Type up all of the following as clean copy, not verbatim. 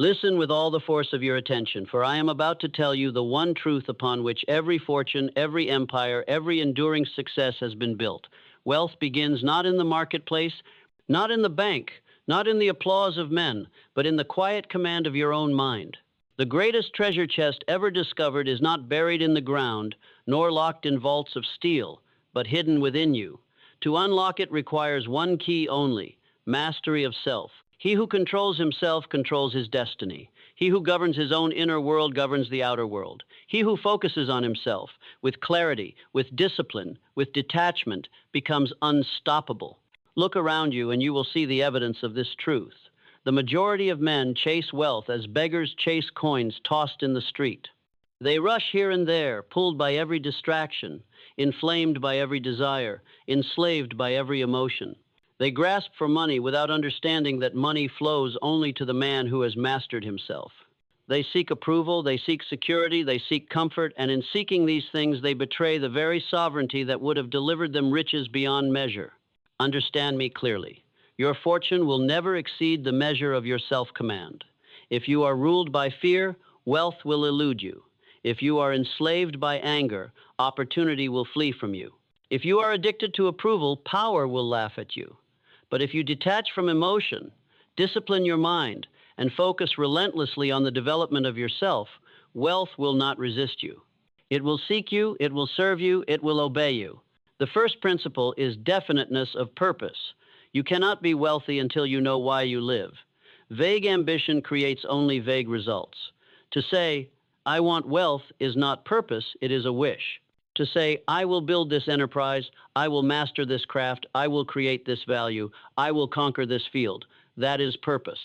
Listen with all the force of your attention, for I am about to tell you the one truth upon which every fortune, every empire, every enduring success has been built. Wealth begins not in the marketplace, not in the bank, not in the applause of men, but in the quiet command of your own mind. The greatest treasure chest ever discovered is not buried in the ground, nor locked in vaults of steel, but hidden within you. To unlock it requires one key only: mastery of self. He who controls himself controls his destiny. He who governs his own inner world governs the outer world. He who focuses on himself with clarity, with discipline, with detachment, becomes unstoppable. Look around you and you will see the evidence of this truth. The majority of men chase wealth as beggars chase coins tossed in the street. They rush here and there, pulled by every distraction, inflamed by every desire, enslaved by every emotion. They grasp for money without understanding that money flows only to the man who has mastered himself. They seek approval, they seek security, they seek comfort, and in seeking these things they betray the very sovereignty that would have delivered them riches beyond measure. Understand me clearly. Your fortune will never exceed the measure of your self-command. If you are ruled by fear, wealth will elude you. If you are enslaved by anger, opportunity will flee from you. If you are addicted to approval, power will laugh at you. But if you detach from emotion, discipline your mind, and focus relentlessly on the development of yourself, wealth will not resist you. It will seek you, it will serve you, it will obey you. The first principle is definiteness of purpose. You cannot be wealthy until you know why you live. Vague ambition creates only vague results. To say, I want wealth is not purpose, it is a wish. To say, I will build this enterprise, I will master this craft, I will create this value, I will conquer this field, that is purpose.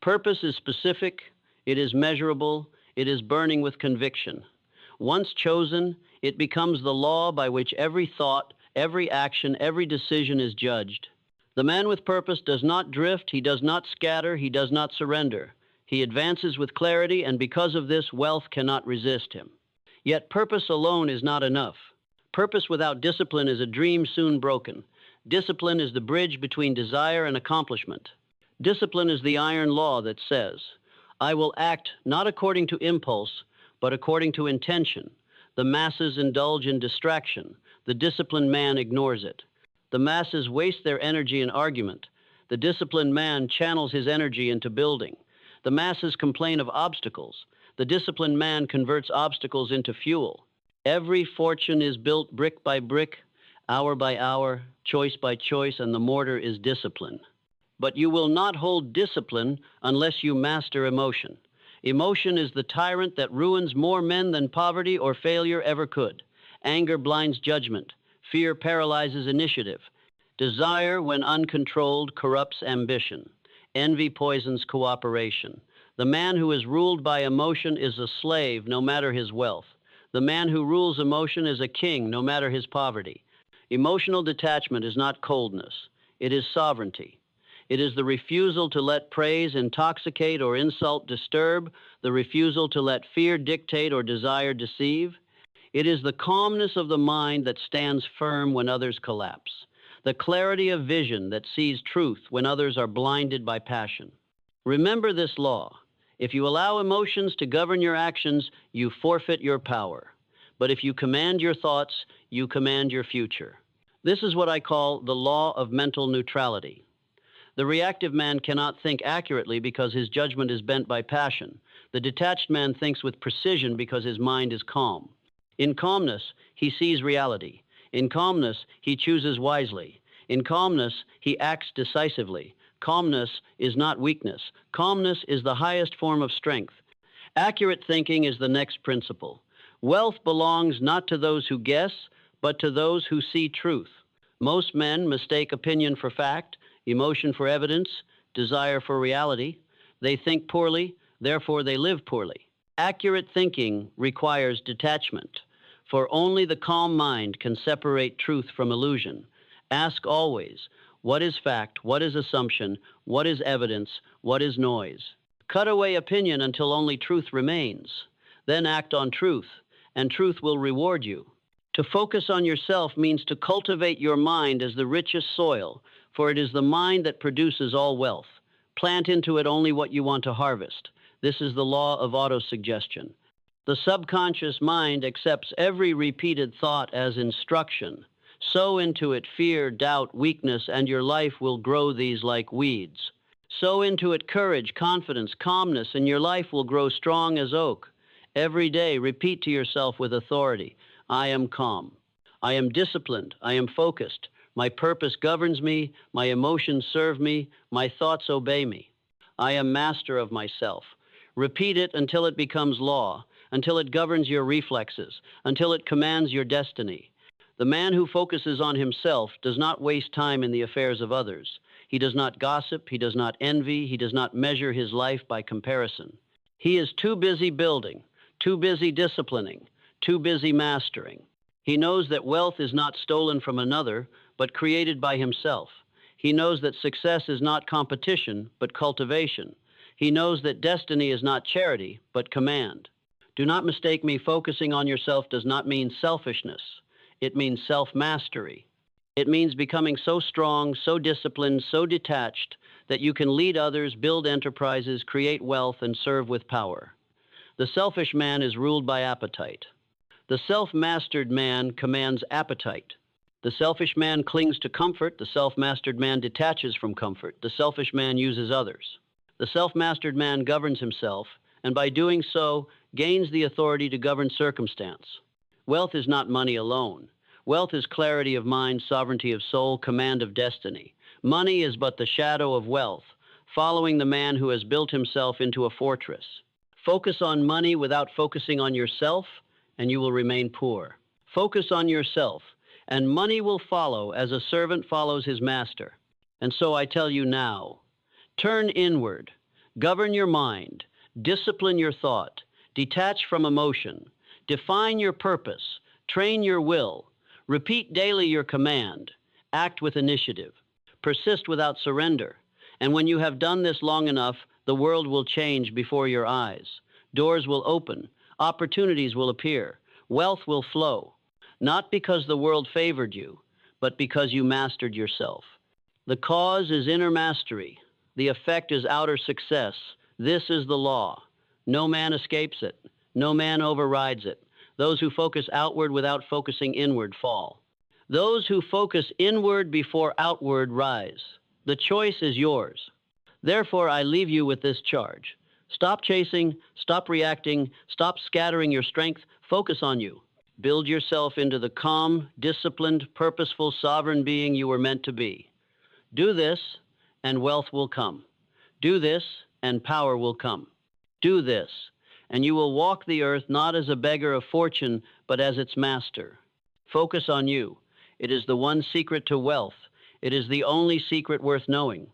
Purpose is specific, it is measurable, it is burning with conviction. Once chosen, it becomes the law by which every thought, every action, every decision is judged. The man with purpose does not drift, he does not scatter, he does not surrender. He advances with clarity, and because of this, wealth cannot resist him. Yet purpose alone is not enough. Purpose without discipline is a dream soon broken. Discipline is the bridge between desire and accomplishment. Discipline is the iron law that says, I will act not according to impulse, but according to intention. The masses indulge in distraction. The disciplined man ignores it. The masses waste their energy in argument. The disciplined man channels his energy into building. The masses complain of obstacles. The disciplined man converts obstacles into fuel. Every fortune is built brick by brick, hour by hour, choice by choice, and the mortar is discipline. But you will not hold discipline unless you master emotion. Emotion is the tyrant that ruins more men than poverty or failure ever could. Anger blinds judgment. Fear paralyzes initiative. Desire, when uncontrolled, corrupts ambition. Envy poisons cooperation. The man who is ruled by emotion is a slave, no matter his wealth. The man who rules emotion is a king, no matter his poverty. Emotional detachment is not coldness. It is sovereignty. It is the refusal to let praise intoxicate or insult disturb, the refusal to let fear dictate or desire deceive. It is the calmness of the mind that stands firm when others collapse, the clarity of vision that sees truth when others are blinded by passion. Remember this law. If you allow emotions to govern your actions, you forfeit your power. But if you command your thoughts, you command your future. This is what I call the law of mental neutrality. The reactive man cannot think accurately because his judgment is bent by passion. The detached man thinks with precision because his mind is calm. In calmness, he sees reality. In calmness, he chooses wisely. In calmness, he acts decisively. Calmness is not weakness. Calmness is the highest form of strength. Accurate thinking is the next principle. Wealth belongs not to those who guess, but to those who see truth. Most men mistake opinion for fact, emotion for evidence, desire for reality. They think poorly, therefore they live poorly. Accurate thinking requires detachment, for only the calm mind can separate truth from illusion. Ask always, what is fact? What is assumption? What is evidence? What is noise? Cut away opinion until only truth remains. Then act on truth, and truth will reward you. To focus on yourself means to cultivate your mind as the richest soil, for it is the mind that produces all wealth. Plant into it only what you want to harvest. This is the law of autosuggestion. The subconscious mind accepts every repeated thought as instruction. Sow into it fear, doubt, weakness, and your life will grow these like weeds. Sow into it courage, confidence, calmness, and your life will grow strong as oak. Every day, repeat to yourself with authority, I am calm. I am disciplined. I am focused. My purpose governs me. My emotions serve me. My thoughts obey me. I am master of myself. Repeat it until it becomes law, until it governs your reflexes, until it commands your destiny. The man who focuses on himself does not waste time in the affairs of others. He does not gossip. He does not envy. He does not measure his life by comparison. He is too busy building, too busy disciplining, too busy mastering. He knows that wealth is not stolen from another, but created by himself. He knows that success is not competition, but cultivation. He knows that destiny is not charity, but command. Do not mistake me. Focusing on yourself does not mean selfishness. It means self-mastery. It means becoming so strong, so disciplined, so detached that you can lead others, build enterprises, create wealth, and serve with power. The selfish man is ruled by appetite. The self-mastered man commands appetite. The selfish man clings to comfort. The self-mastered man detaches from comfort. The selfish man uses others. The self-mastered man governs himself, and by doing so, gains the authority to govern circumstance. Wealth is not money alone. Wealth is clarity of mind, sovereignty of soul, command of destiny. Money is but the shadow of wealth, following the man who has built himself into a fortress. Focus on money without focusing on yourself, and you will remain poor. Focus on yourself, and money will follow as a servant follows his master. And so I tell you now, turn inward, govern your mind, discipline your thought, detach from emotion, define your purpose, train your will, repeat daily your command, act with initiative, persist without surrender. And when you have done this long enough, the world will change before your eyes. Doors will open, opportunities will appear, wealth will flow, not because the world favored you, but because you mastered yourself. The cause is inner mastery. The effect is outer success. This is the law. No man escapes it. No man overrides it. Those who focus outward without focusing inward fall. Those who focus inward before outward rise. The choice is yours. Therefore, I leave you with this charge. Stop chasing, stop reacting, stop scattering your strength, focus on you. Build yourself into the calm, disciplined, purposeful, sovereign being you were meant to be. Do this, and wealth will come. Do this, and power will come. Do this, and you will walk the earth not as a beggar of fortune, but as its master. Focus on you. It is the one secret to wealth. It is the only secret worth knowing.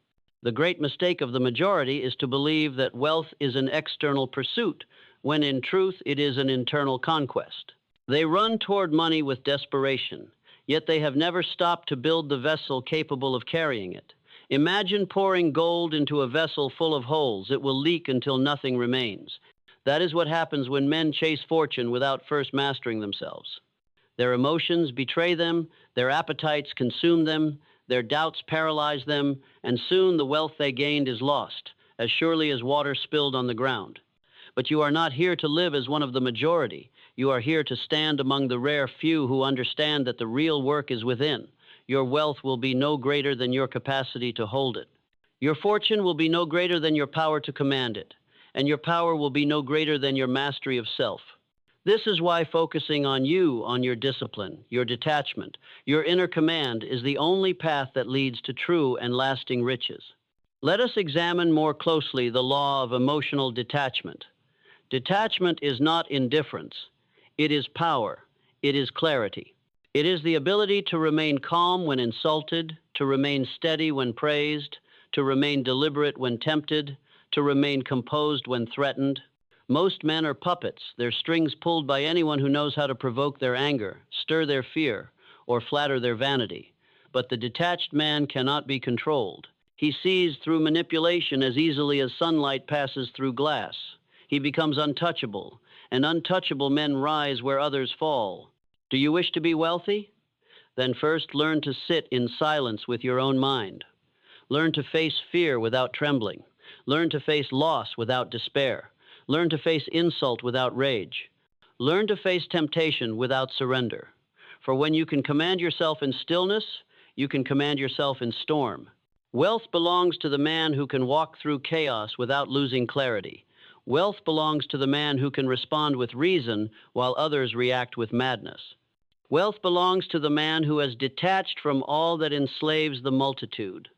The great mistake of the majority is to believe that wealth is an external pursuit, when in truth it is an internal conquest. They run toward money with desperation, yet they have never stopped to build the vessel capable of carrying it. Imagine pouring gold into a vessel full of holes. It will leak until nothing remains. That is what happens when men chase fortune without first mastering themselves. Their emotions betray them, their appetites consume them, their doubts paralyze them, and soon the wealth they gained is lost, as surely as water spilled on the ground. But you are not here to live as one of the majority. You are here to stand among the rare few who understand that the real work is within. Your wealth will be no greater than your capacity to hold it. Your fortune will be no greater than your power to command it, and your power will be no greater than your mastery of self. This is why focusing on you, on your discipline, your detachment, your inner command is the only path that leads to true and lasting riches. Let us examine more closely the law of emotional detachment. Detachment is not indifference. It is power. It is clarity. It is the ability to remain calm when insulted, to remain steady when praised, to remain deliberate when tempted, to remain composed when threatened. Most men are puppets, their strings pulled by anyone who knows how to provoke their anger, stir their fear, or flatter their vanity. But the detached man cannot be controlled. He sees through manipulation as easily as sunlight passes through glass. He becomes untouchable, and untouchable men rise where others fall. Do you wish to be wealthy? Then first learn to sit in silence with your own mind. Learn to face fear without trembling. Learn to face loss without despair. Learn to face insult without rage. Learn to face temptation without surrender. For when you can command yourself in stillness, you can command yourself in storm. Wealth belongs to the man who can walk through chaos without losing clarity. Wealth belongs to the man who can respond with reason while others react with madness. Wealth belongs to the man who has detached from all that enslaves the multitude.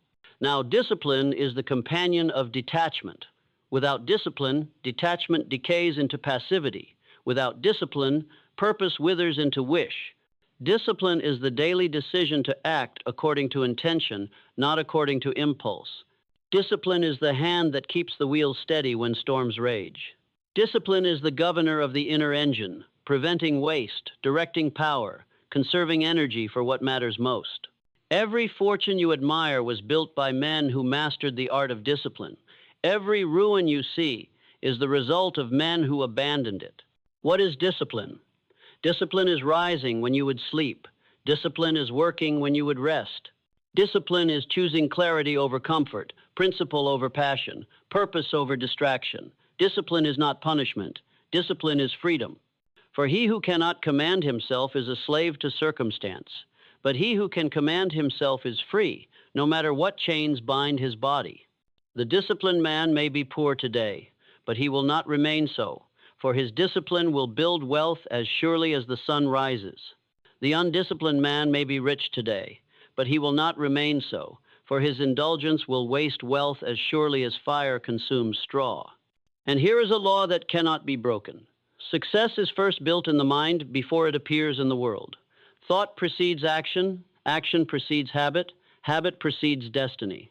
Now, discipline is the companion of detachment. Without discipline, detachment decays into passivity. Without discipline, purpose withers into wish. Discipline is the daily decision to act according to intention, not according to impulse. Discipline is the hand that keeps the wheel steady when storms rage. Discipline is the governor of the inner engine, preventing waste, directing power, conserving energy for what matters most. Every fortune you admire was built by men who mastered the art of discipline. Every ruin you see is the result of men who abandoned it. What is discipline? Discipline is rising when you would sleep. Discipline is working when you would rest. Discipline is choosing clarity over comfort, principle over passion, purpose over distraction. Discipline is not punishment. Discipline is freedom. For he who cannot command himself is a slave to circumstance. But he who can command himself is free, no matter what chains bind his body. The disciplined man may be poor today, but he will not remain so, for his discipline will build wealth as surely as the sun rises. The undisciplined man may be rich today, but he will not remain so, for his indulgence will waste wealth as surely as fire consumes straw. And here is a law that cannot be broken. Success is first built in the mind before it appears in the world. Thought precedes action, action precedes habit, habit precedes destiny.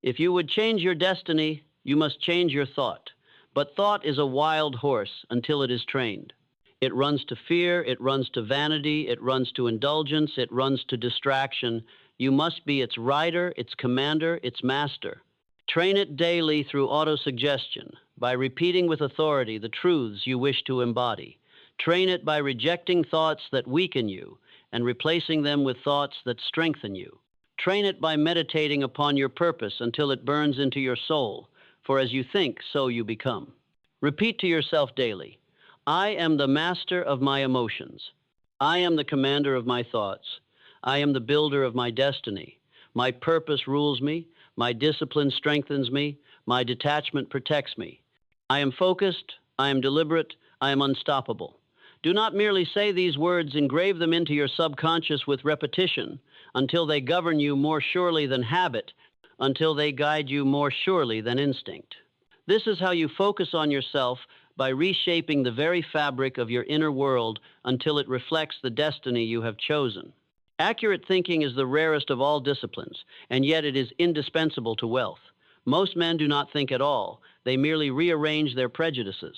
If you would change your destiny, you must change your thought. But thought is a wild horse until it is trained. It runs to fear, it runs to vanity, it runs to indulgence, it runs to distraction. You must be its rider, its commander, its master. Train it daily through autosuggestion, by repeating with authority the truths you wish to embody. Train it by rejecting thoughts that weaken you and replacing them with thoughts that strengthen you. Train it by meditating upon your purpose until it burns into your soul. For as you think, so you become. Repeat to yourself daily, I am the master of my emotions. I am the commander of my thoughts. I am the builder of my destiny. My purpose rules me. My discipline strengthens me. My detachment protects me. I am focused. I am deliberate. I am unstoppable. Do not merely say these words, engrave them into your subconscious with repetition until they govern you more surely than habit, until they guide you more surely than instinct. This is how you focus on yourself by reshaping the very fabric of your inner world until it reflects the destiny you have chosen. Accurate thinking is the rarest of all disciplines, and yet it is indispensable to wealth. Most men do not think at all. They merely rearrange their prejudices.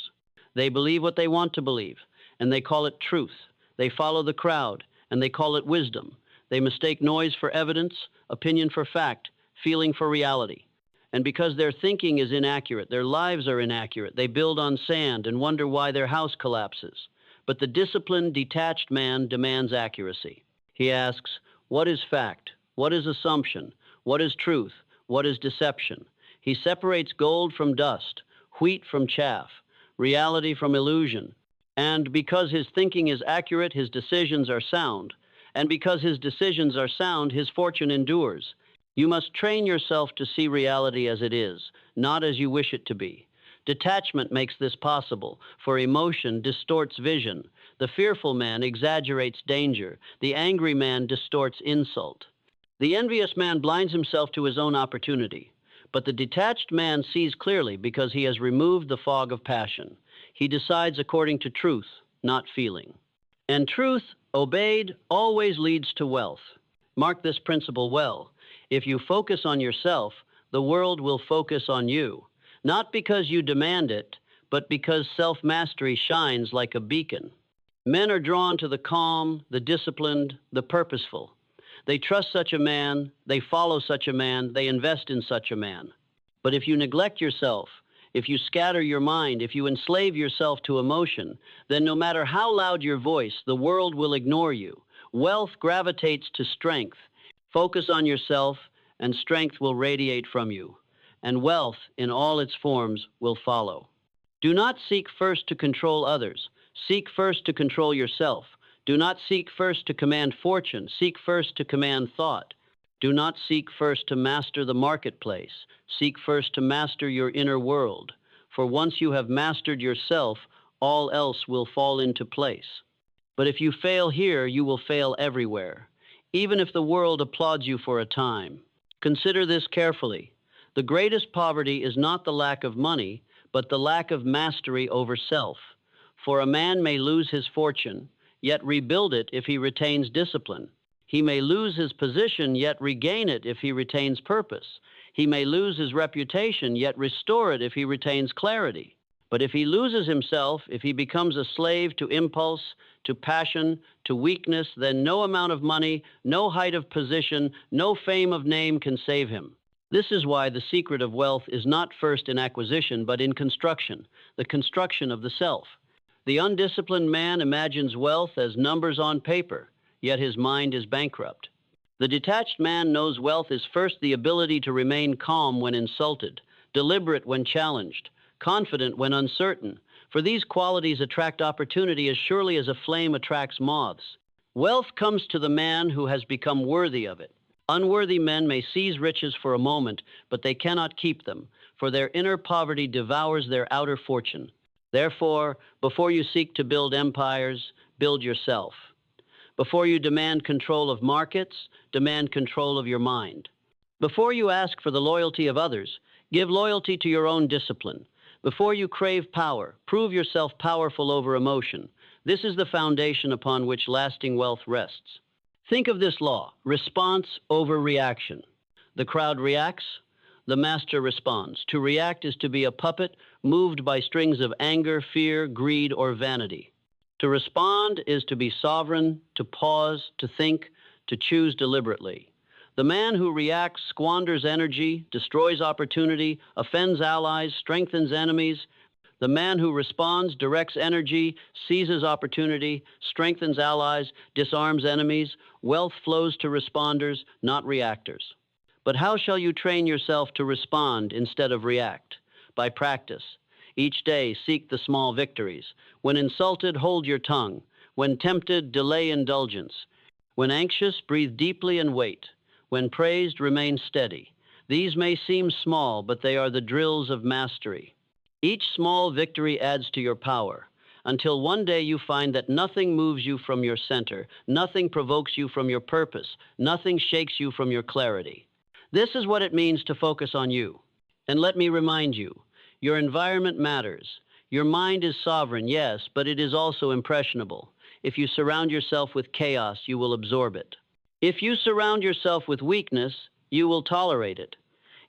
They believe what they want to believe, and they call it truth. They follow the crowd, and they call it wisdom. They mistake noise for evidence, opinion for fact, feeling for reality. And because their thinking is inaccurate, their lives are inaccurate, they build on sand and wonder why their house collapses. But the disciplined, detached man demands accuracy. He asks, what is fact? What is assumption? What is truth? What is deception? He separates gold from dust, wheat from chaff, reality from illusion. And because his thinking is accurate, his decisions are sound. And because his decisions are sound, his fortune endures. You must train yourself to see reality as it is, not as you wish it to be. Detachment makes this possible, for emotion distorts vision. The fearful man exaggerates danger. The angry man distorts insult. The envious man blinds himself to his own opportunity. But the detached man sees clearly because he has removed the fog of passion. He decides according to truth, not feeling. And truth, obeyed, always leads to wealth. Mark this principle well. If you focus on yourself, the world will focus on you, not because you demand it, but because self-mastery shines like a beacon. Men are drawn to the calm, the disciplined, the purposeful. They trust such a man, they follow such a man, they invest in such a man. But if you neglect yourself, if you scatter your mind, if you enslave yourself to emotion, then no matter how loud your voice, the world will ignore you. Wealth gravitates to strength. Focus on yourself, and strength will radiate from you, and wealth in all its forms will follow. Do not seek first to control others. Seek first to control yourself. Do not seek first to command fortune. Seek first to command thought. Do not seek first to master the marketplace. Seek first to master your inner world. For once you have mastered yourself, all else will fall into place. But if you fail here, you will fail everywhere, even if the world applauds you for a time. Consider this carefully. The greatest poverty is not the lack of money, but the lack of mastery over self. For a man may lose his fortune, yet rebuild it if he retains discipline. He may lose his position, yet regain it if he retains purpose. He may lose his reputation, yet restore it if he retains clarity. But if he loses himself, if he becomes a slave to impulse, to passion, to weakness, then no amount of money, no height of position, no fame of name can save him. This is why the secret of wealth is not first in acquisition, but in construction, the construction of the self. The undisciplined man imagines wealth as numbers on paper, yet his mind is bankrupt. The detached man knows wealth is first the ability to remain calm when insulted, deliberate when challenged, confident when uncertain, for these qualities attract opportunity as surely as a flame attracts moths. Wealth comes to the man who has become worthy of it. Unworthy men may seize riches for a moment, but they cannot keep them, for their inner poverty devours their outer fortune. Therefore, before you seek to build empires, build yourself. Before you demand control of markets, demand control of your mind. Before you ask for the loyalty of others, give loyalty to your own discipline. Before you crave power, prove yourself powerful over emotion. This is the foundation upon which lasting wealth rests. Think of this law: response over reaction. The crowd reacts, the master responds. To react is to be a puppet moved by strings of anger, fear, greed, or vanity. To respond is to be sovereign, to pause, to think, to choose deliberately. The man who reacts squanders energy, destroys opportunity, offends allies, strengthens enemies. The man who responds directs energy, seizes opportunity, strengthens allies, disarms enemies. Wealth flows to responders, not reactors. But how shall you train yourself to respond instead of react? By practice. Each day, seek the small victories. When insulted, hold your tongue. When tempted, delay indulgence. When anxious, breathe deeply and wait. When praised, remain steady. These may seem small, but they are the drills of mastery. Each small victory adds to your power, until one day you find that nothing moves you from your center, nothing provokes you from your purpose, nothing shakes you from your clarity. This is what it means to focus on you. And let me remind you, your environment matters. Your mind is sovereign, yes, but it is also impressionable. If you surround yourself with chaos, you will absorb it. If you surround yourself with weakness, you will tolerate it.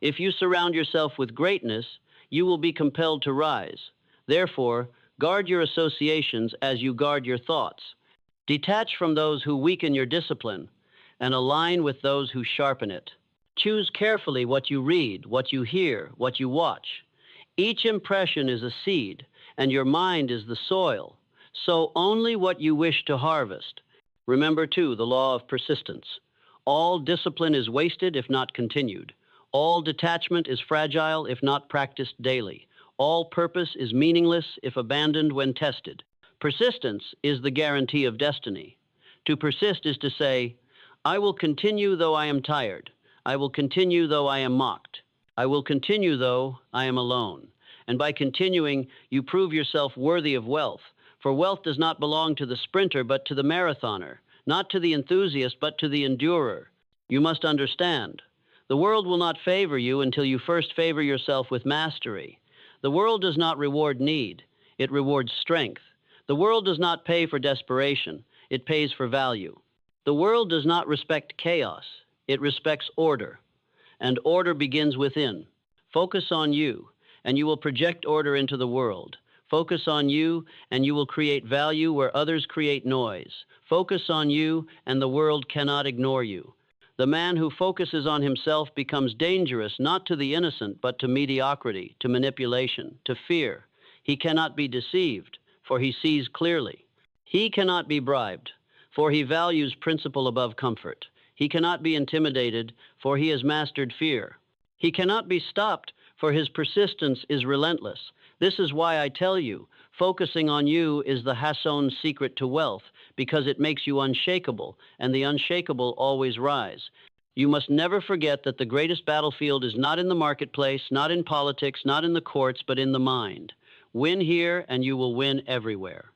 If you surround yourself with greatness, you will be compelled to rise. Therefore, guard your associations as you guard your thoughts. Detach from those who weaken your discipline and align with those who sharpen it. Choose carefully what you read, what you hear, what you watch. Each impression is a seed, and your mind is the soil. Sow only what you wish to harvest. Remember, too, the law of persistence. All discipline is wasted if not continued. All detachment is fragile if not practiced daily. All purpose is meaningless if abandoned when tested. Persistence is the guarantee of destiny. To persist is to say, I will continue though I am tired. I will continue though I am mocked. I will continue though I am alone. And by continuing, you prove yourself worthy of wealth. For wealth does not belong to the sprinter, but to the marathoner, not to the enthusiast, but to the endurer. You must understand, the world will not favor you until you first favor yourself with mastery. The world does not reward need, it rewards strength. The world does not pay for desperation, it pays for value. The world does not respect chaos, it respects order. And order begins within. Focus on you, and you will project order into the world. Focus on you, and you will create value where others create noise. Focus on you, and the world cannot ignore you. The man who focuses on himself becomes dangerous not to the innocent, but to mediocrity, to manipulation, to fear. He cannot be deceived, for he sees clearly. He cannot be bribed, for he values principle above comfort. He cannot be intimidated, for he has mastered fear. He cannot be stopped, for his persistence is relentless. This is why I tell you, focusing on you is the Hasson's secret to wealth, because it makes you unshakable, and the unshakable always rise. You must never forget that the greatest battlefield is not in the marketplace, not in politics, not in the courts, but in the mind. Win here, and you will win everywhere.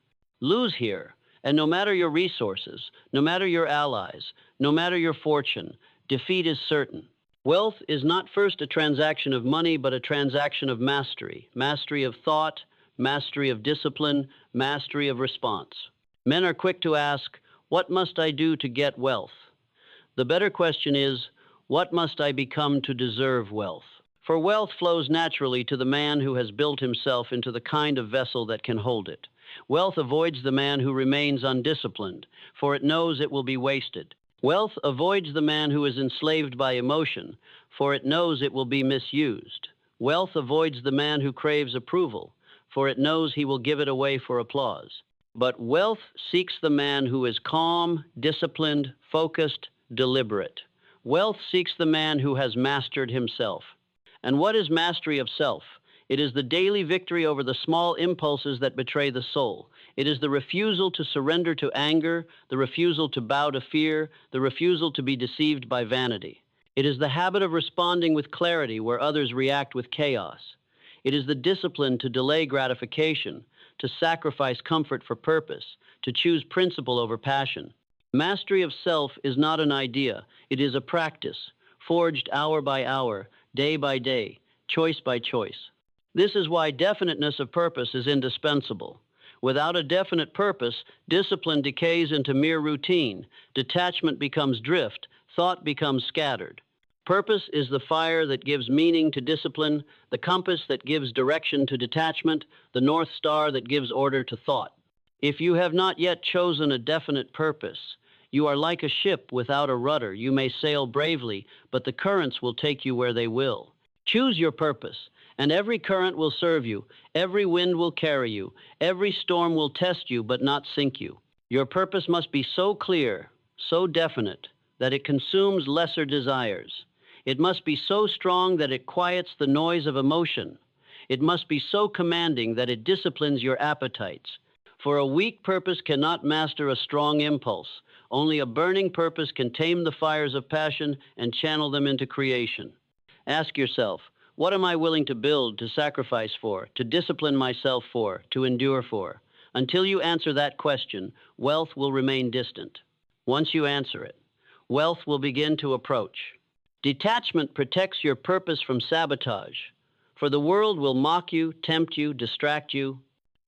Lose here, and no matter your resources, no matter your allies, no matter your fortune, defeat is certain. Wealth is not first a transaction of money, but a transaction of mastery. Mastery of thought, mastery of discipline, mastery of response. Men are quick to ask, what must I do to get wealth? The better question is, what must I become to deserve wealth? For wealth flows naturally to the man who has built himself into the kind of vessel that can hold it. Wealth avoids the man who remains undisciplined, for it knows it will be wasted. Wealth avoids the man who is enslaved by emotion, for it knows it will be misused. Wealth avoids the man who craves approval, for it knows he will give it away for applause. But wealth seeks the man who is calm, disciplined, focused, deliberate. Wealth seeks the man who has mastered himself. And what is mastery of self? It is the daily victory over the small impulses that betray the soul. It is the refusal to surrender to anger, the refusal to bow to fear, the refusal to be deceived by vanity. It is the habit of responding with clarity where others react with chaos. It is the discipline to delay gratification, to sacrifice comfort for purpose, to choose principle over passion. Mastery of self is not an idea. It is a practice, forged hour by hour, day by day, choice by choice. This is why definiteness of purpose is indispensable. Without a definite purpose, discipline decays into mere routine, detachment becomes drift, thought becomes scattered. Purpose is the fire that gives meaning to discipline, the compass that gives direction to detachment, the North Star that gives order to thought. If you have not yet chosen a definite purpose, you are like a ship without a rudder. You may sail bravely, but the currents will take you where they will. Choose your purpose, and every current will serve you, every wind will carry you, every storm will test you but not sink you. Your purpose must be so clear, so definite, that it consumes lesser desires. It must be so strong that it quiets the noise of emotion. It must be so commanding that it disciplines your appetites. For a weak purpose cannot master a strong impulse. Only a burning purpose can tame the fires of passion and channel them into creation. Ask yourself, what am I willing to build, to sacrifice for, to discipline myself for, to endure for? Until you answer that question, wealth will remain distant. Once you answer it, wealth will begin to approach. Detachment protects your purpose from sabotage, for the world will mock you, tempt you, distract you.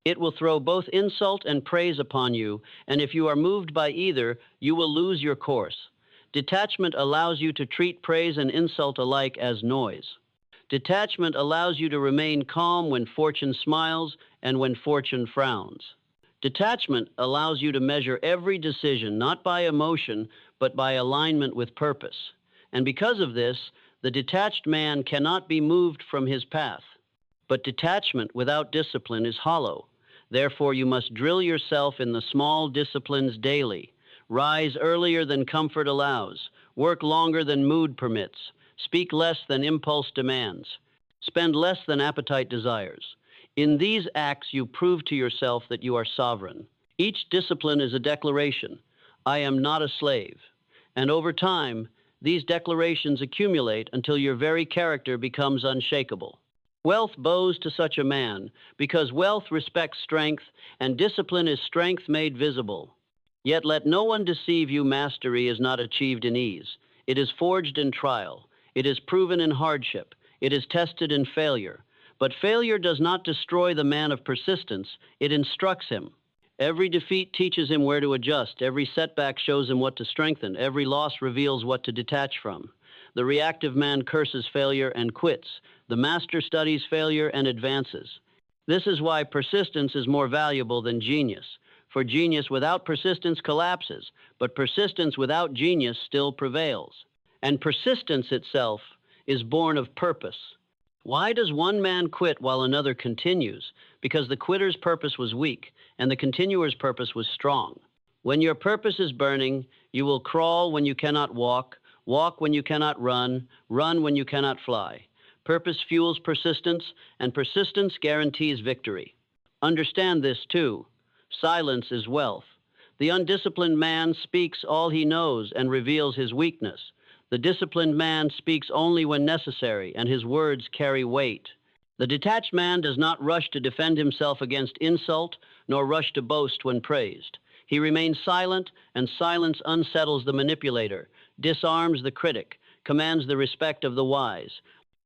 It will throw both insult and praise upon you, and if you are moved by either, you will lose your course. Detachment allows you to treat praise and insult alike as noise. Detachment allows you to remain calm when fortune smiles and when fortune frowns. Detachment allows you to measure every decision not by emotion, but by alignment with purpose. And because of this, the detached man cannot be moved from his path. But detachment without discipline is hollow. Therefore, you must drill yourself in the small disciplines daily. Rise earlier than comfort allows. Work longer than mood permits. Speak less than impulse demands. Spend less than appetite desires. In these acts, you prove to yourself that you are sovereign. Each discipline is a declaration. I am not a slave. And over time, these declarations accumulate until your very character becomes unshakable. Wealth bows to such a man, because wealth respects strength, and discipline is strength made visible. Yet let no one deceive you. Mastery is not achieved in ease. It is forged in trial. It is proven in hardship. It is tested in failure. But failure does not destroy the man of persistence. It instructs him. Every defeat teaches him where to adjust. Every setback shows him what to strengthen. Every loss reveals what to detach from. The reactive man curses failure and quits. The master studies failure and advances. This is why persistence is more valuable than genius. For genius without persistence collapses, but persistence without genius still prevails. And persistence itself is born of purpose. Why does one man quit while another continues? Because the quitter's purpose was weak, and the continuer's purpose was strong. When your purpose is burning, you will crawl when you cannot walk, walk when you cannot run, run when you cannot fly. Purpose fuels persistence, and persistence guarantees victory. Understand this too. Silence is wealth. The undisciplined man speaks all he knows and reveals his weakness. The disciplined man speaks only when necessary, and his words carry weight. The detached man does not rush to defend himself against insult, nor rush to boast when praised. He remains silent, and silence unsettles the manipulator, disarms the critic, commands the respect of the wise.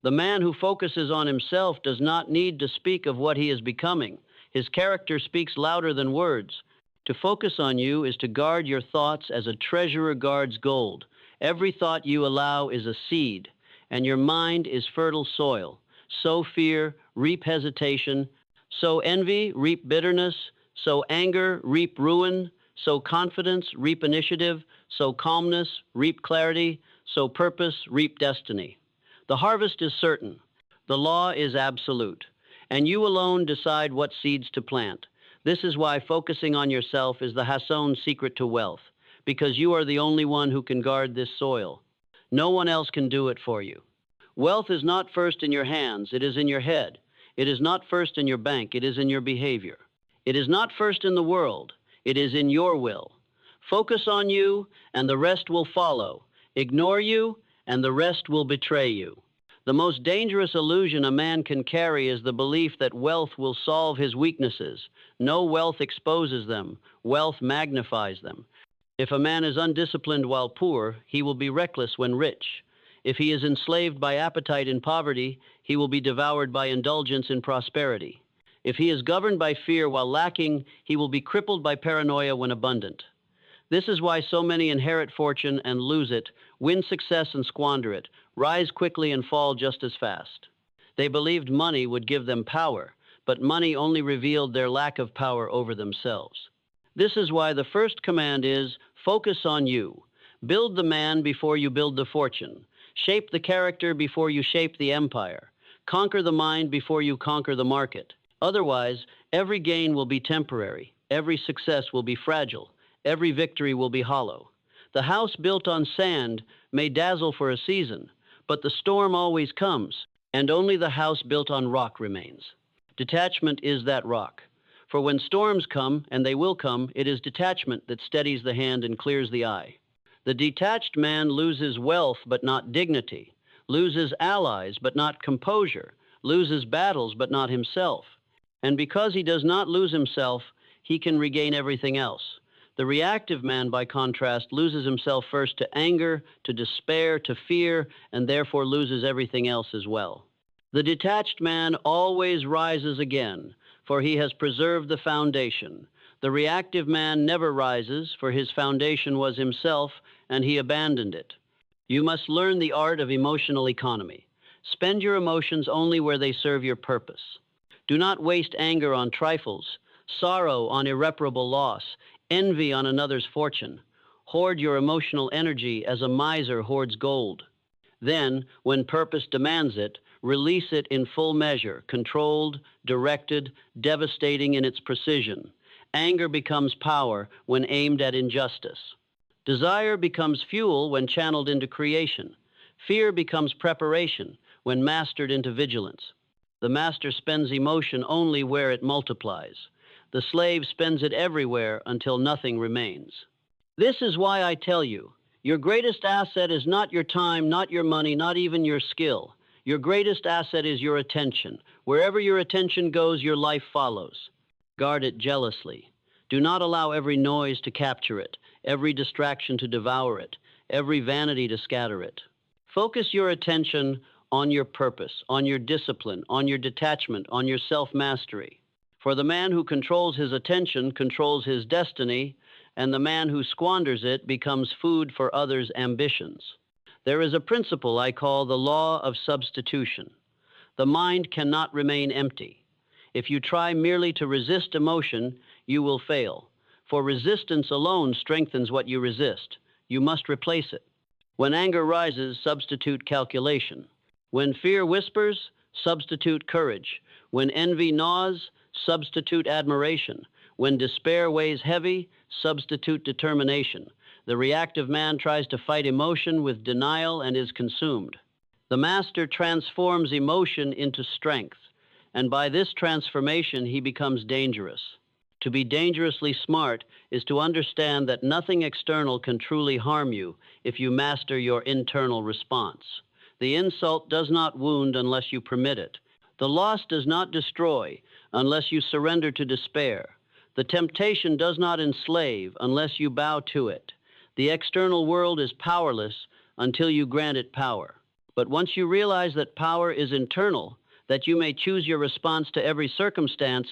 The man who focuses on himself does not need to speak of what he is becoming. His character speaks louder than words. To focus on you is to guard your thoughts as a treasurer guards gold. Every thought you allow is a seed, and your mind is fertile soil. Sow fear, reap hesitation. Sow envy, reap bitterness. Sow anger, reap ruin. Sow confidence, reap initiative. Sow calmness, reap clarity. Sow purpose, reap destiny. The harvest is certain. The law is absolute. And you alone decide what seeds to plant. This is why focusing on yourself is the Hasson's secret to wealth, because you are the only one who can guard this soil. No one else can do it for you. Wealth is not first in your hands, it is in your head. It is not first in your bank, it is in your behavior. It is not first in the world, it is in your will. Focus on you, and the rest will follow. Ignore you, and the rest will betray you. The most dangerous illusion a man can carry is the belief that wealth will solve his weaknesses. No wealth exposes them. Wealth magnifies them. If a man is undisciplined while poor, he will be reckless when rich. If he is enslaved by appetite in poverty, he will be devoured by indulgence in prosperity. If he is governed by fear while lacking, he will be crippled by paranoia when abundant. This is why so many inherit fortune and lose it, win success and squander it, rise quickly and fall just as fast. They believed money would give them power, but money only revealed their lack of power over themselves. This is why the first command is, focus on you. Build the man before you build the fortune. Shape the character before you shape the empire. Conquer the mind before you conquer the market. Otherwise, every gain will be temporary, every success will be fragile, every victory will be hollow. The house built on sand may dazzle for a season, but the storm always comes, and only the house built on rock remains. Detachment is that rock. For when storms come, and they will come, it is detachment that steadies the hand and clears the eye. The detached man loses wealth but not dignity, loses allies but not composure, loses battles but not himself. And because he does not lose himself, he can regain everything else. The reactive man, by contrast, loses himself first to anger, to despair, to fear, and therefore loses everything else as well. The detached man always rises again, for he has preserved the foundation. The reactive man never rises, for his foundation was himself, and he abandoned it. You must learn the art of emotional economy. Spend your emotions only where they serve your purpose. Do not waste anger on trifles, sorrow on irreparable loss, envy on another's fortune. Hoard your emotional energy as a miser hoards gold. Then, when purpose demands it, release it in full measure, controlled, directed, devastating in its precision. Anger becomes power when aimed at injustice. Desire becomes fuel when channeled into creation. Fear becomes preparation when mastered into vigilance. The master spends emotion only where it multiplies. The slave spends it everywhere until nothing remains. This is why I tell you, your greatest asset is not your time, not your money, not even your skill. Your greatest asset is your attention. Wherever your attention goes, your life follows. Guard it jealously. Do not allow every noise to capture it, every distraction to devour it, every vanity to scatter it. Focus your attention on your purpose, on your discipline, on your detachment, on your self-mastery. For the man who controls his attention controls his destiny, and the man who squanders it becomes food for others' ambitions. There is a principle I call the law of substitution. The mind cannot remain empty. If you try merely to resist emotion, you will fail. For resistance alone strengthens what you resist. You must replace it. When anger rises, substitute calculation. When fear whispers, substitute courage. When envy gnaws, substitute admiration. When despair weighs heavy, substitute determination. The reactive man tries to fight emotion with denial and is consumed. The master transforms emotion into strength, and by this transformation he becomes dangerous. To be dangerously smart is to understand that nothing external can truly harm you if you master your internal response. The insult does not wound unless you permit it. The loss does not destroy unless you surrender to despair. The temptation does not enslave unless you bow to it. The external world is powerless until you grant it power. But once you realize that power is internal, that you may choose your response to every circumstance,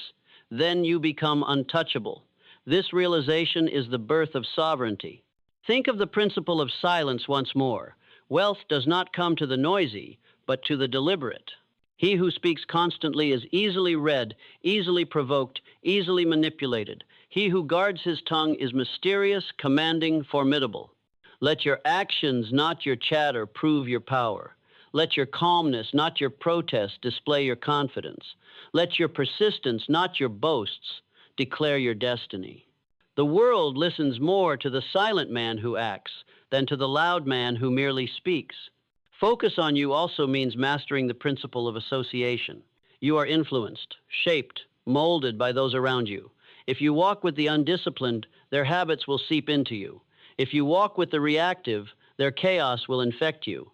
then you become untouchable. This realization is the birth of sovereignty. Think of the principle of silence once more. Wealth does not come to the noisy, but to the deliberate. He who speaks constantly is easily read, easily provoked, easily manipulated. He who guards his tongue is mysterious, commanding, formidable. Let your actions, not your chatter, prove your power. Let your calmness, not your protest, display your confidence. Let your persistence, not your boasts, declare your destiny. The world listens more to the silent man who acts than to the loud man who merely speaks. Focus on you also means mastering the principle of association. You are influenced, shaped, molded by those around you. If you walk with the undisciplined, their habits will seep into you. If you walk with the reactive, their chaos will infect you.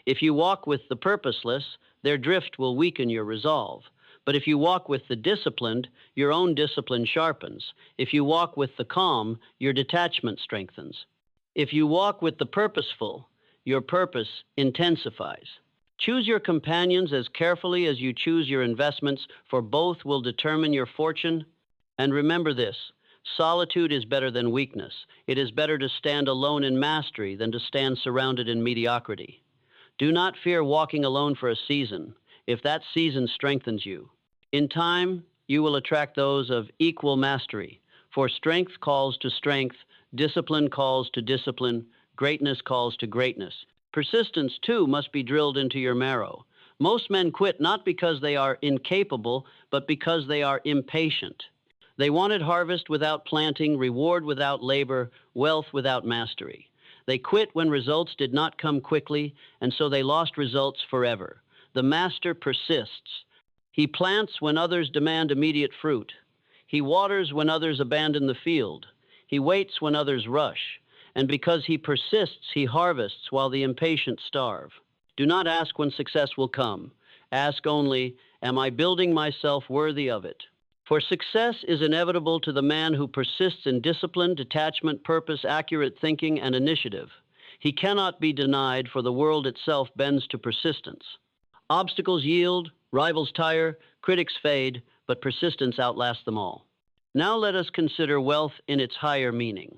If you walk with the purposeless, their drift will weaken your resolve. But if you walk with the disciplined, your own discipline sharpens. If you walk with the calm, your detachment strengthens. If you walk with the purposeful, your purpose intensifies. Choose your companions as carefully as you choose your investments, for both will determine your fortune. And remember this, solitude is better than weakness. It is better to stand alone in mastery than to stand surrounded in mediocrity. Do not fear walking alone for a season, if that season strengthens you. In time, you will attract those of equal mastery, for strength calls to strength, discipline calls to discipline, greatness calls to greatness. Persistence, too, must be drilled into your marrow. Most men quit not because they are incapable, but because they are impatient. They wanted harvest without planting, reward without labor, wealth without mastery. They quit when results did not come quickly, and so they lost results forever. The master persists. He plants when others demand immediate fruit. He waters when others abandon the field. He waits when others rush. And because he persists, he harvests while the impatient starve. Do not ask when success will come. Ask only, am I building myself worthy of it? For success is inevitable to the man who persists in discipline, detachment, purpose, accurate thinking, and initiative. He cannot be denied, for the world itself bends to persistence. Obstacles yield, rivals tire, critics fade, but persistence outlasts them all. Now let us consider wealth in its higher meaning.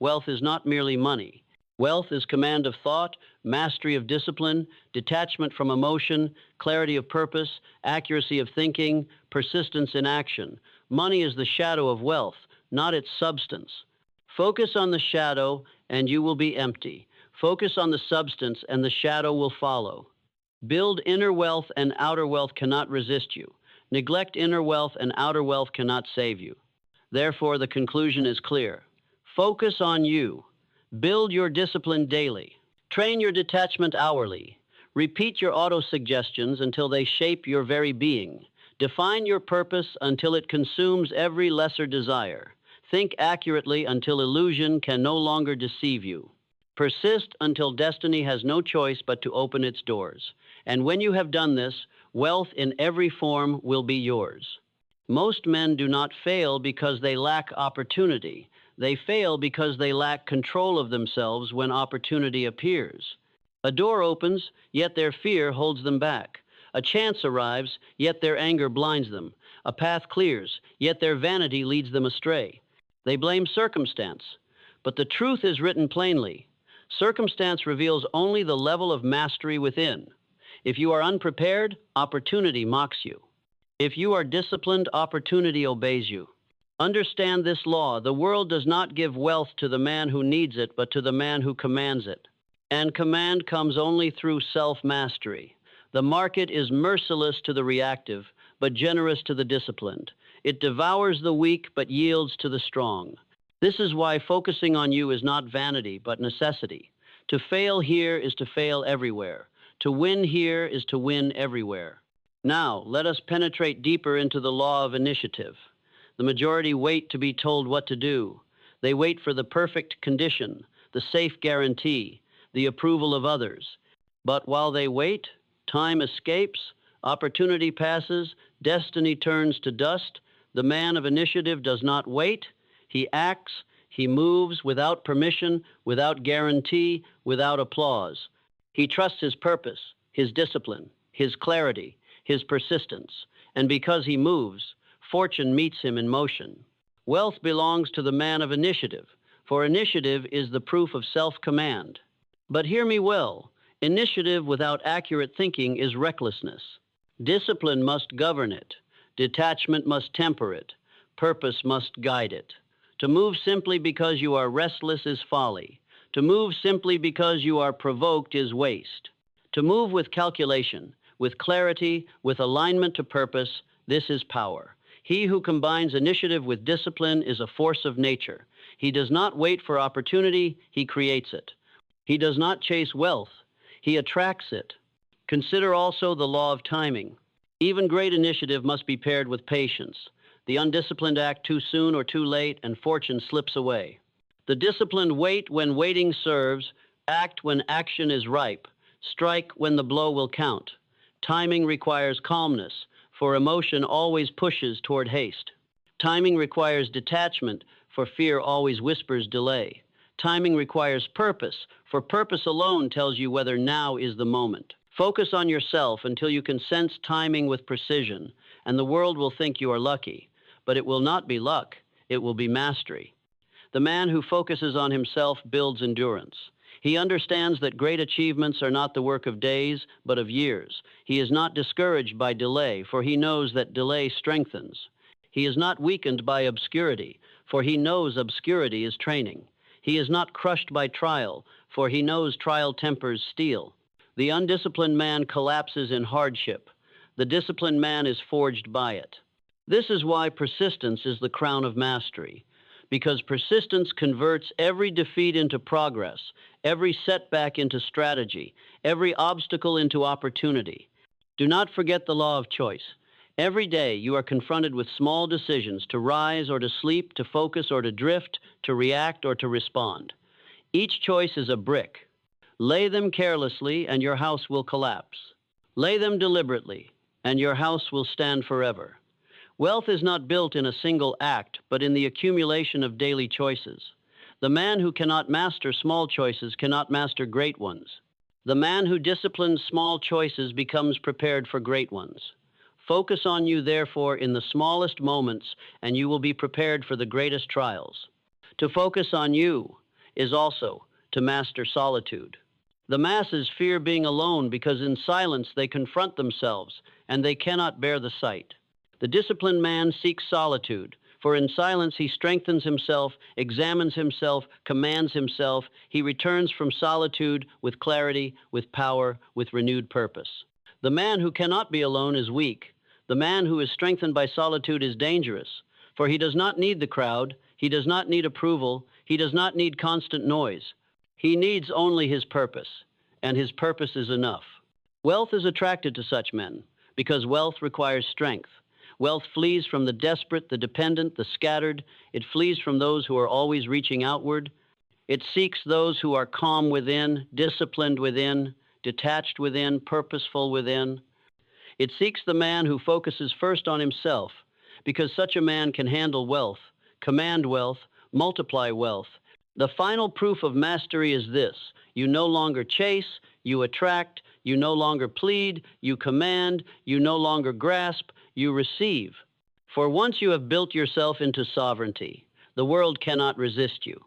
Wealth is not merely money. Wealth is command of thought, mastery of discipline, detachment from emotion, clarity of purpose, accuracy of thinking, persistence in action. Money is the shadow of wealth, not its substance. Focus on the shadow, and you will be empty. Focus on the substance, and the shadow will follow. Build inner wealth, and outer wealth cannot resist you. Neglect inner wealth, and outer wealth cannot save you. Therefore, the conclusion is clear. Focus on you. Build your discipline daily. Train your detachment hourly. Repeat your auto-suggestions until they shape your very being. Define your purpose until it consumes every lesser desire. Think accurately until illusion can no longer deceive you. Persist until destiny has no choice but to open its doors. And when you have done this, wealth in every form will be yours. Most men do not fail because they lack opportunity. They fail because they lack control of themselves when opportunity appears. A door opens, yet their fear holds them back. A chance arrives, yet their anger blinds them. A path clears, yet their vanity leads them astray. They blame circumstance, but the truth is written plainly. Circumstance reveals only the level of mastery within. If you are unprepared, opportunity mocks you. If you are disciplined, opportunity obeys you. Understand this law. The world does not give wealth to the man who needs it, but to the man who commands it. And command comes only through self-mastery. The market is merciless to the reactive, but generous to the disciplined. It devours the weak, but yields to the strong. This is why focusing on you is not vanity, but necessity. To fail here is to fail everywhere. To win here is to win everywhere. Now, let us penetrate deeper into the law of initiative. The majority wait to be told what to do. They wait for the perfect condition, the safe guarantee, the approval of others. But while they wait, time escapes, opportunity passes, destiny turns to dust. The man of initiative does not wait. He acts, he moves without permission, without guarantee, without applause. He trusts his purpose, his discipline, his clarity, his persistence, and because he moves, fortune meets him in motion. Wealth belongs to the man of initiative, for initiative is the proof of self-command. But hear me well, initiative without accurate thinking is recklessness. Discipline must govern it. Detachment must temper it. Purpose must guide it. To move simply because you are restless is folly. To move simply because you are provoked is waste. To move with calculation, with clarity, with alignment to purpose, this is power. He who combines initiative with discipline is a force of nature. He does not wait for opportunity, he creates it. He does not chase wealth, he attracts it. Consider also the law of timing. Even great initiative must be paired with patience. The undisciplined act too soon or too late, and fortune slips away. The disciplined wait when waiting serves, act when action is ripe, strike when the blow will count. Timing requires calmness, for emotion always pushes toward haste. Timing requires detachment, for fear always whispers delay. Timing requires purpose, for purpose alone tells you whether now is the moment. Focus on yourself until you can sense timing with precision, and the world will think you are lucky. But it will not be luck, it will be mastery. The man who focuses on himself builds endurance. He understands that great achievements are not the work of days, but of years. He is not discouraged by delay, for he knows that delay strengthens. He is not weakened by obscurity, for he knows obscurity is training. He is not crushed by trial, for he knows trial tempers steel. The undisciplined man collapses in hardship. The disciplined man is forged by it. This is why persistence is the crown of mastery, because persistence converts every defeat into progress, every setback into strategy, every obstacle into opportunity. Do not forget the law of choice. Every day you are confronted with small decisions to rise or to sleep, to focus or to drift, to react or to respond. Each choice is a brick. Lay them carelessly and your house will collapse. Lay them deliberately and your house will stand forever. Wealth is not built in a single act, but in the accumulation of daily choices. The man who cannot master small choices cannot master great ones. The man who disciplines small choices becomes prepared for great ones. Focus on you, therefore, in the smallest moments, and you will be prepared for the greatest trials. To focus on you is also to master solitude. The masses fear being alone because in silence they confront themselves, and they cannot bear the sight. The disciplined man seeks solitude, for in silence he strengthens himself, examines himself, commands himself. He returns from solitude with clarity, with power, with renewed purpose. The man who cannot be alone is weak. The man who is strengthened by solitude is dangerous, for he does not need the crowd, he does not need approval, he does not need constant noise. He needs only his purpose, and his purpose is enough. Wealth is attracted to such men, because wealth requires strength. Wealth flees from the desperate, the dependent, the scattered. It flees from those who are always reaching outward. It seeks those who are calm within, disciplined within, detached within, purposeful within. It seeks the man who focuses first on himself, because such a man can handle wealth, command wealth, multiply wealth. The final proof of mastery is this: you no longer chase, you attract, you no longer plead, you command, you no longer grasp, you receive. For once you have built yourself into sovereignty, the world cannot resist you.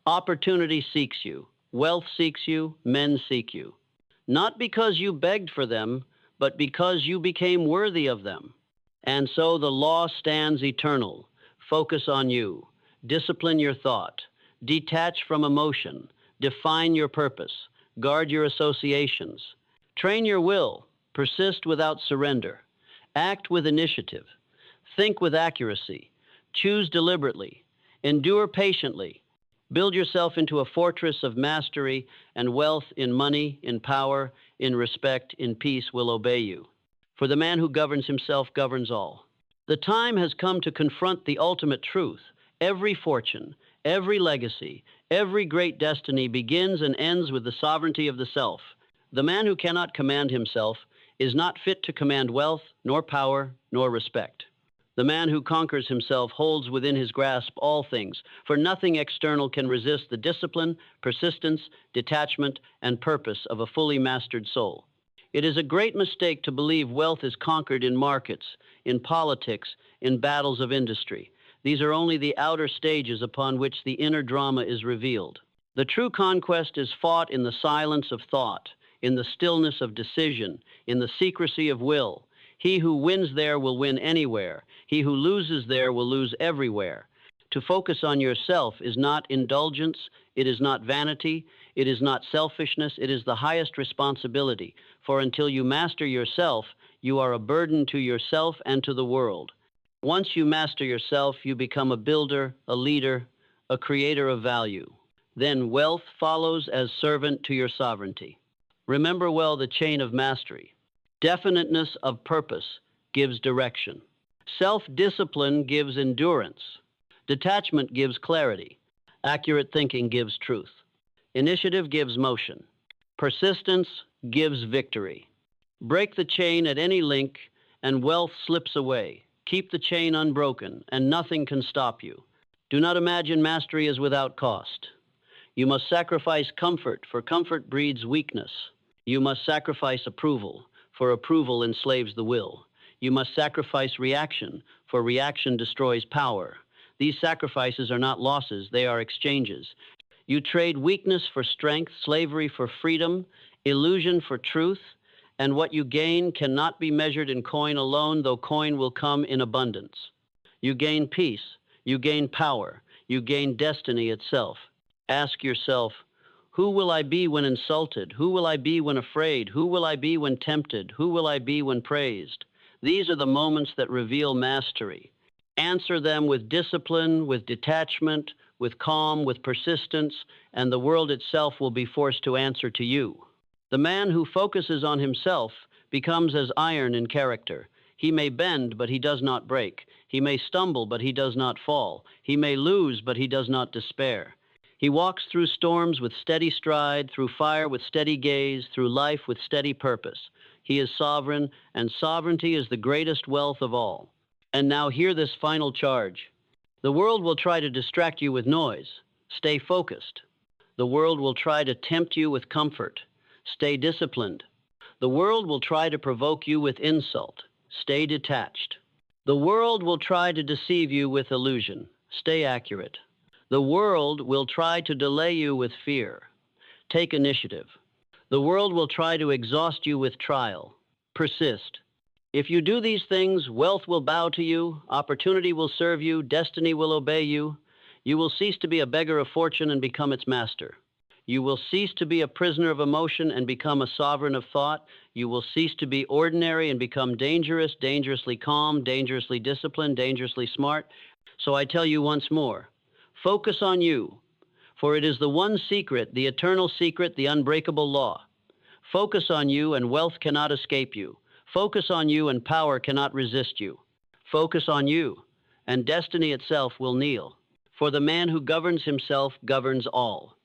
Opportunity seeks you, wealth seeks you, men seek you. Not because you begged for them, but because you became worthy of them. And so the law stands eternal. Focus on you. Discipline your thought. Detach from emotion. Define your purpose. Guard your associations. Train your will. Persist without surrender. Act with initiative. Think with accuracy. Choose deliberately. Endure patiently. Build yourself into a fortress of mastery, and wealth in money, in power, in respect, in peace will obey you. For the man who governs himself governs all. The time has come to confront the ultimate truth. Every fortune, every legacy, every great destiny begins and ends with the sovereignty of the self. The man who cannot command himself is not fit to command wealth, nor power, nor respect. The man who conquers himself holds within his grasp all things, for nothing external can resist the discipline, persistence, detachment, and purpose of a fully mastered soul. It is a great mistake to believe wealth is conquered in markets, in politics, in battles of industry. These are only the outer stages upon which the inner drama is revealed. The true conquest is fought in the silence of thought, in the stillness of decision, in the secrecy of will. He who wins there will win anywhere. He who loses there will lose everywhere. To focus on yourself is not indulgence, it is not vanity, it is not selfishness, it is the highest responsibility. For until you master yourself, you are a burden to yourself and to the world. Once you master yourself, you become a builder, a leader, a creator of value. Then wealth follows as servant to your sovereignty. Remember well the chain of mastery. Definiteness of purpose gives direction. Self-discipline gives endurance. Detachment gives clarity. Accurate thinking gives truth. Initiative gives motion. Persistence gives victory. Break the chain at any link, and wealth slips away. Keep the chain unbroken, and nothing can stop you. Do not imagine mastery is without cost. You must sacrifice comfort, for comfort breeds weakness. You must sacrifice approval, for approval enslaves the will. You must sacrifice reaction, for reaction destroys power. These sacrifices are not losses, they are exchanges. You trade weakness for strength, slavery for freedom, illusion for truth, and what you gain cannot be measured in coin alone, though coin will come in abundance. You gain peace, you gain power, you gain destiny itself. Ask yourself, who will I be when insulted? Who will I be when afraid? Who will I be when tempted? Who will I be when praised? These are the moments that reveal mastery. Answer them with discipline, with detachment, with calm, with persistence, and the world itself will be forced to answer to you. The man who focuses on himself becomes as iron in character. He may bend, but he does not break. He may stumble, but he does not fall. He may lose, but he does not despair. He walks through storms with steady stride, through fire with steady gaze, through life with steady purpose. He is sovereign, and sovereignty is the greatest wealth of all. And now hear this final charge. The world will try to distract you with noise. Stay focused. The world will try to tempt you with comfort. Stay disciplined. The world will try to provoke you with insult. Stay detached. The world will try to deceive you with illusion. Stay accurate. The world will try to delay you with fear. Take initiative. The world will try to exhaust you with trial. Persist. If you do these things, wealth will bow to you, opportunity will serve you, destiny will obey you. You will cease to be a beggar of fortune and become its master. You will cease to be a prisoner of emotion and become a sovereign of thought. You will cease to be ordinary and become dangerous, dangerously calm, dangerously disciplined, dangerously smart. So I tell you once more, focus on you, for it is the one secret, the eternal secret, the unbreakable law. Focus on you and wealth cannot escape you. Focus on you and power cannot resist you. Focus on you, and destiny itself will kneel. For the man who governs himself governs all.